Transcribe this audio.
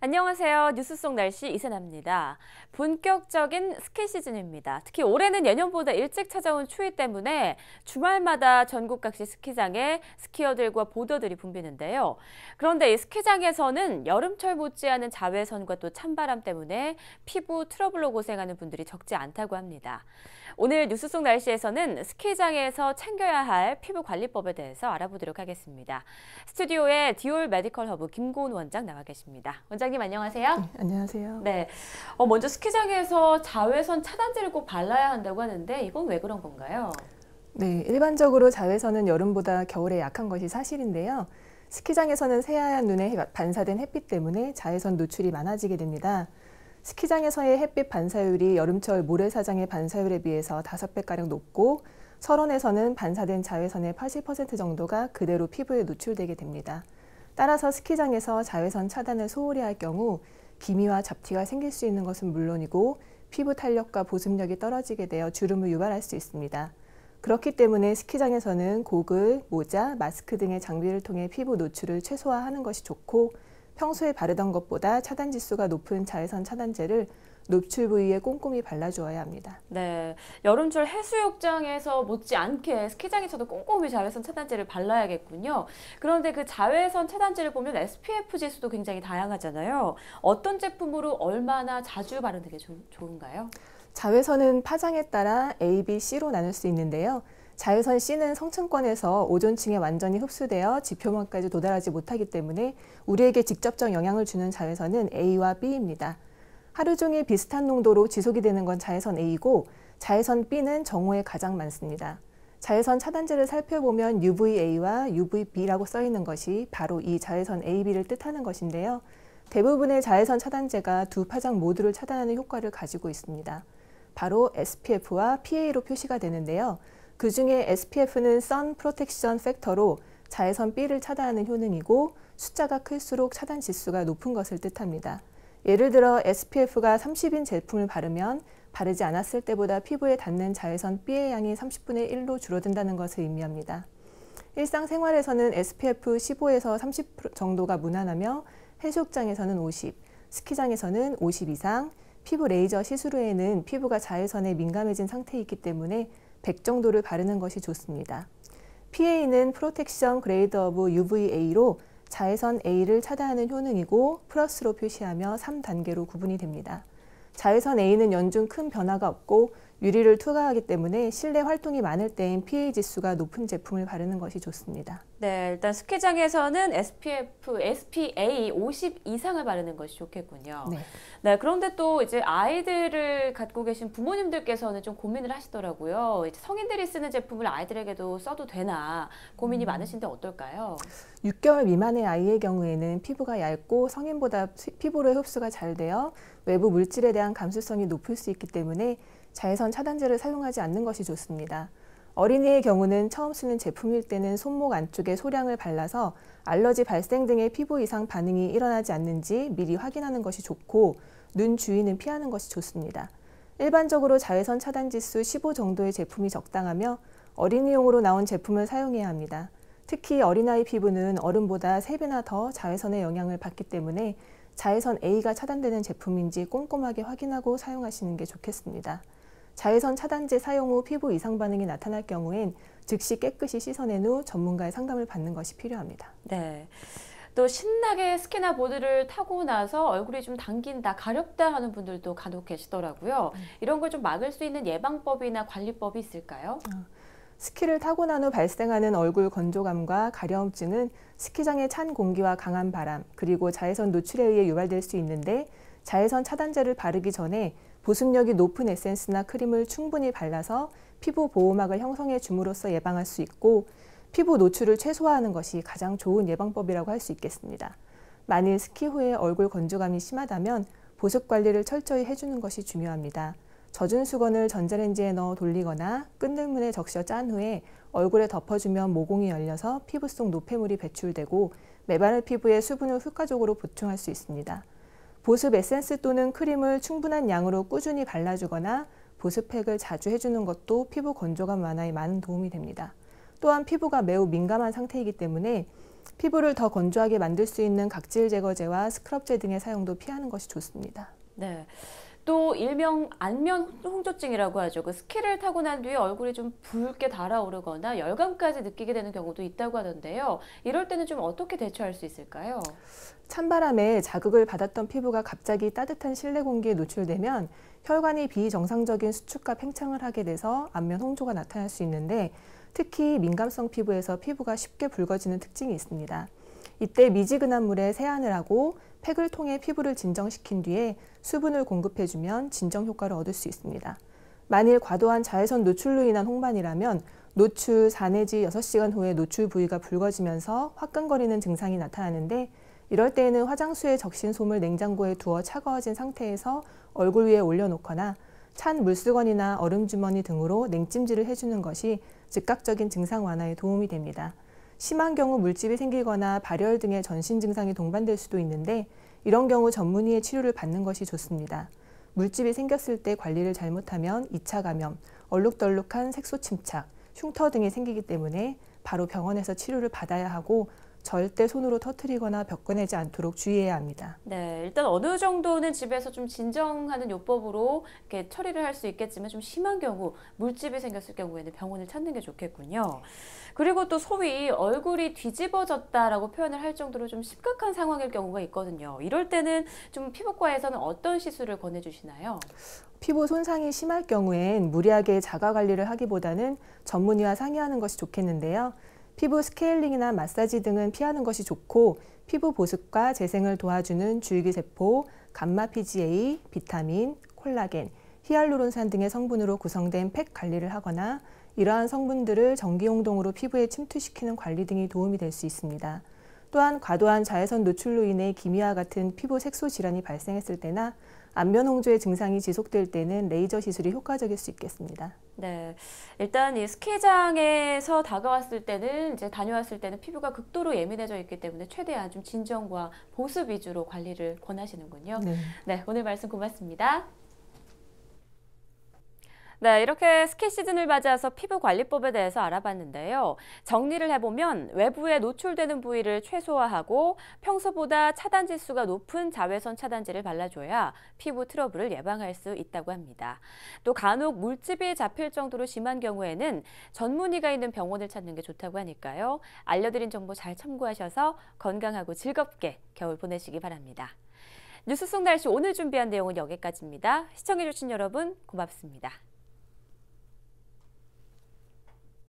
안녕하세요. 뉴스 속 날씨 이세나입니다. 본격적인 스키 시즌입니다. 특히 올해는 예년보다 일찍 찾아온 추위 때문에 주말마다 전국 각지 스키장에 스키어들과 보더들이 붐비는데요. 그런데 이 스키장에서는 여름철 못지않은 자외선과 또 찬바람 때문에 피부 트러블로 고생하는 분들이 적지 않다고 합니다. 오늘 뉴스 속 날씨에서는 스키장에서 챙겨야 할 피부 관리법에 대해서 알아보도록 하겠습니다. 스튜디오에 디올 메디컬 허브 김고은 원장 나와 계십니다. 원장님 안녕하세요. 네, 안녕하세요. 네, 먼저 스키장에서 자외선 차단제를 꼭 발라야 한다고 하는데 이건 왜 그런 건가요? 네, 일반적으로 자외선은 여름보다 겨울에 약한 것이 사실인데요. 스키장에서는 새하얀 눈에 반사된 햇빛 때문에 자외선 노출이 많아지게 됩니다. 스키장에서의 햇빛 반사율이 여름철 모래사장의 반사율에 비해서 5배가량 높고 설원에서는 반사된 자외선의 80% 정도가 그대로 피부에 노출되게 됩니다. 따라서 스키장에서 자외선 차단을 소홀히 할 경우 기미와 잡티가 생길 수 있는 것은 물론이고 피부 탄력과 보습력이 떨어지게 되어 주름을 유발할 수 있습니다. 그렇기 때문에 스키장에서는 고글, 모자, 마스크 등의 장비를 통해 피부 노출을 최소화하는 것이 좋고 평소에 바르던 것보다 차단 지수가 높은 자외선 차단제를 노출 부위에 꼼꼼히 발라주어야 합니다. 네, 여름철 해수욕장에서 못지않게 스키장에서도 꼼꼼히 자외선 차단제를 발라야겠군요. 그런데 그 자외선 차단제를 보면 SPF 지수도 굉장히 다양하잖아요. 어떤 제품으로 얼마나 자주 바르는 게 좋은가요? 자외선은 파장에 따라 A, B, C로 나눌 수 있는데요. 자외선 C는 성층권에서 오존층에 완전히 흡수되어 지표면까지 도달하지 못하기 때문에 우리에게 직접적 영향을 주는 자외선은 A와 B입니다. 하루 종일 비슷한 농도로 지속이 되는 건 자외선 A고 자외선 B는 정오에 가장 많습니다. 자외선 차단제를 살펴보면 UVA와 UVB라고 써 있는 것이 바로 이 자외선 A, B를 뜻하는 것인데요. 대부분의 자외선 차단제가 두 파장 모두를 차단하는 효과를 가지고 있습니다. 바로 SPF와 PA로 표시가 되는데요. 그 중에 SPF는 Sun Protection Factor로 자외선 B를 차단하는 효능이고 숫자가 클수록 차단 지수가 높은 것을 뜻합니다. 예를 들어 SPF가 30인 제품을 바르면 바르지 않았을 때보다 피부에 닿는 자외선 B의 양이 30분의 1로 줄어든다는 것을 의미합니다. 일상생활에서는 SPF 15에서 30 정도가 무난하며 해수욕장에서는 50, 스키장에서는 50 이상, 피부 레이저 시술 후에는 피부가 자외선에 민감해진 상태이기 때문에 100 정도를 바르는 것이 좋습니다. PA는 프로텍션 그레이드 오브 UVA로 자외선 A를 차단하는 효능이고 플러스로 표시하며 3단계로 구분이 됩니다. 자외선 A는 연중 큰 변화가 없고 유리를 투과하기 때문에 실내 활동이 많을 때엔 PA 지수가 높은 제품을 바르는 것이 좋습니다. 네, 일단 스키장에서는 SPF, SPA 50 이상을 바르는 것이 좋겠군요. 네. 네, 그런데 또 이제 아이들을 갖고 계신 부모님들께서는 좀 고민을 하시더라고요. 이제 성인들이 쓰는 제품을 아이들에게도 써도 되나 고민이 많으신데 어떨까요? 6개월 미만의 아이의 경우에는 피부가 얇고 성인보다 피부로의 흡수가 잘 되어 외부 물질에 대한 감수성이 높을 수 있기 때문에 자외선 차단제를 사용하지 않는 것이 좋습니다. 어린이의 경우는 처음 쓰는 제품일 때는 손목 안쪽에 소량을 발라서 알러지 발생 등의 피부 이상 반응이 일어나지 않는지 미리 확인하는 것이 좋고 눈 주위는 피하는 것이 좋습니다. 일반적으로 자외선 차단 지수 15 정도의 제품이 적당하며 어린이용으로 나온 제품을 사용해야 합니다. 특히 어린아이 피부는 어른보다 3배나 더 자외선의 영향을 받기 때문에 자외선 A가 차단되는 제품인지 꼼꼼하게 확인하고 사용하시는 게 좋겠습니다. 자외선 차단제 사용 후 피부 이상 반응이 나타날 경우엔 즉시 깨끗이 씻어낸 후 전문가의 상담을 받는 것이 필요합니다. 네. 또 신나게 스키나 보드를 타고 나서 얼굴이 좀 당긴다, 가렵다 하는 분들도 간혹 계시더라고요. 이런 걸 좀 막을 수 있는 예방법이나 관리법이 있을까요? 스키를 타고 난 후 발생하는 얼굴 건조감과 가려움증은 스키장의 찬 공기와 강한 바람, 그리고 자외선 노출에 의해 유발될 수 있는데 자외선 차단제를 바르기 전에 보습력이 높은 에센스나 크림을 충분히 발라서 피부 보호막을 형성해 줌으로써 예방할 수 있고 피부 노출을 최소화하는 것이 가장 좋은 예방법이라고 할 수 있겠습니다. 만일 스키 후에 얼굴 건조감이 심하다면 보습 관리를 철저히 해주는 것이 중요합니다. 젖은 수건을 전자레인지에 넣어 돌리거나 끈들문에 적셔 짠 후에 얼굴에 덮어주면 모공이 열려서 피부 속 노폐물이 배출되고 메마른 피부에 수분을 효과적으로 보충할 수 있습니다. 보습 에센스 또는 크림을 충분한 양으로 꾸준히 발라주거나 보습팩을 자주 해주는 것도 피부 건조감 완화에 많은 도움이 됩니다. 또한 피부가 매우 민감한 상태이기 때문에 피부를 더 건조하게 만들 수 있는 각질 제거제와 스크럽제 등의 사용도 피하는 것이 좋습니다. 네. 또 일명 안면 홍조증이라고 하죠. 그 스키를 타고 난 뒤에 얼굴이 좀 붉게 달아오르거나 열감까지 느끼게 되는 경우도 있다고 하던데요. 이럴 때는 좀 어떻게 대처할 수 있을까요? 찬바람에 자극을 받았던 피부가 갑자기 따뜻한 실내 공기에 노출되면 혈관이 비정상적인 수축과 팽창을 하게 돼서 안면 홍조가 나타날 수 있는데, 특히 민감성 피부에서 피부가 쉽게 붉어지는 특징이 있습니다. 이때 미지근한 물에 세안을 하고 팩을 통해 피부를 진정시킨 뒤에 수분을 공급해주면 진정 효과를 얻을 수 있습니다. 만일 과도한 자외선 노출로 인한 홍반이라면 노출 4 내지 6시간 후에 노출 부위가 붉어지면서 화끈거리는 증상이 나타나는데, 이럴 때에는 화장수에 적신 솜을 냉장고에 두어 차가워진 상태에서 얼굴 위에 올려놓거나 찬 물수건이나 얼음주머니 등으로 냉찜질을 해주는 것이 즉각적인 증상 완화에 도움이 됩니다. 심한 경우 물집이 생기거나 발열 등의 전신 증상이 동반될 수도 있는데, 이런 경우 전문의의 치료를 받는 것이 좋습니다. 물집이 생겼을 때 관리를 잘못하면 2차 감염, 얼룩덜룩한 색소 침착, 흉터 등이 생기기 때문에 바로 병원에서 치료를 받아야 하고, 절대 손으로 터뜨리거나 벗겨내지 않도록 주의해야 합니다. 네, 일단 어느 정도는 집에서 좀 진정하는 요법으로 이렇게 처리를 할 수 있겠지만 좀 심한 경우, 물집이 생겼을 경우에는 병원을 찾는 게 좋겠군요. 그리고 또 소위 얼굴이 뒤집어졌다라고 표현을 할 정도로 좀 심각한 상황일 경우가 있거든요. 이럴 때는 좀 피부과에서는 어떤 시술을 권해주시나요? 피부 손상이 심할 경우엔 무리하게 자가 관리를 하기보다는 전문의와 상의하는 것이 좋겠는데요. 피부 스케일링이나 마사지 등은 피하는 것이 좋고, 피부 보습과 재생을 도와주는 줄기세포, 감마 PGA, 비타민, 콜라겐, 히알루론산 등의 성분으로 구성된 팩 관리를 하거나 이러한 성분들을 전기용동으로 피부에 침투시키는 관리 등이 도움이 될 수 있습니다. 또한 과도한 자외선 노출로 인해 기미와 같은 피부 색소 질환이 발생했을 때나 안면 홍조의 증상이 지속될 때는 레이저 시술이 효과적일 수 있겠습니다. 네, 일단 이 스키장에서 다녀왔을 때는 피부가 극도로 예민해져 있기 때문에 최대한 좀 진정과 보습 위주로 관리를 권하시는군요. 네, 오늘 말씀 고맙습니다. 네, 이렇게 스키 시즌을 맞이해서 피부 관리법에 대해서 알아봤는데요. 정리를 해보면 외부에 노출되는 부위를 최소화하고 평소보다 차단 지수가 높은 자외선 차단제를 발라줘야 피부 트러블을 예방할 수 있다고 합니다. 또 간혹 물집이 잡힐 정도로 심한 경우에는 전문의가 있는 병원을 찾는 게 좋다고 하니까요. 알려드린 정보 잘 참고하셔서 건강하고 즐겁게 겨울 보내시기 바랍니다. 뉴스 속 날씨 오늘 준비한 내용은 여기까지입니다. 시청해주신 여러분 고맙습니다.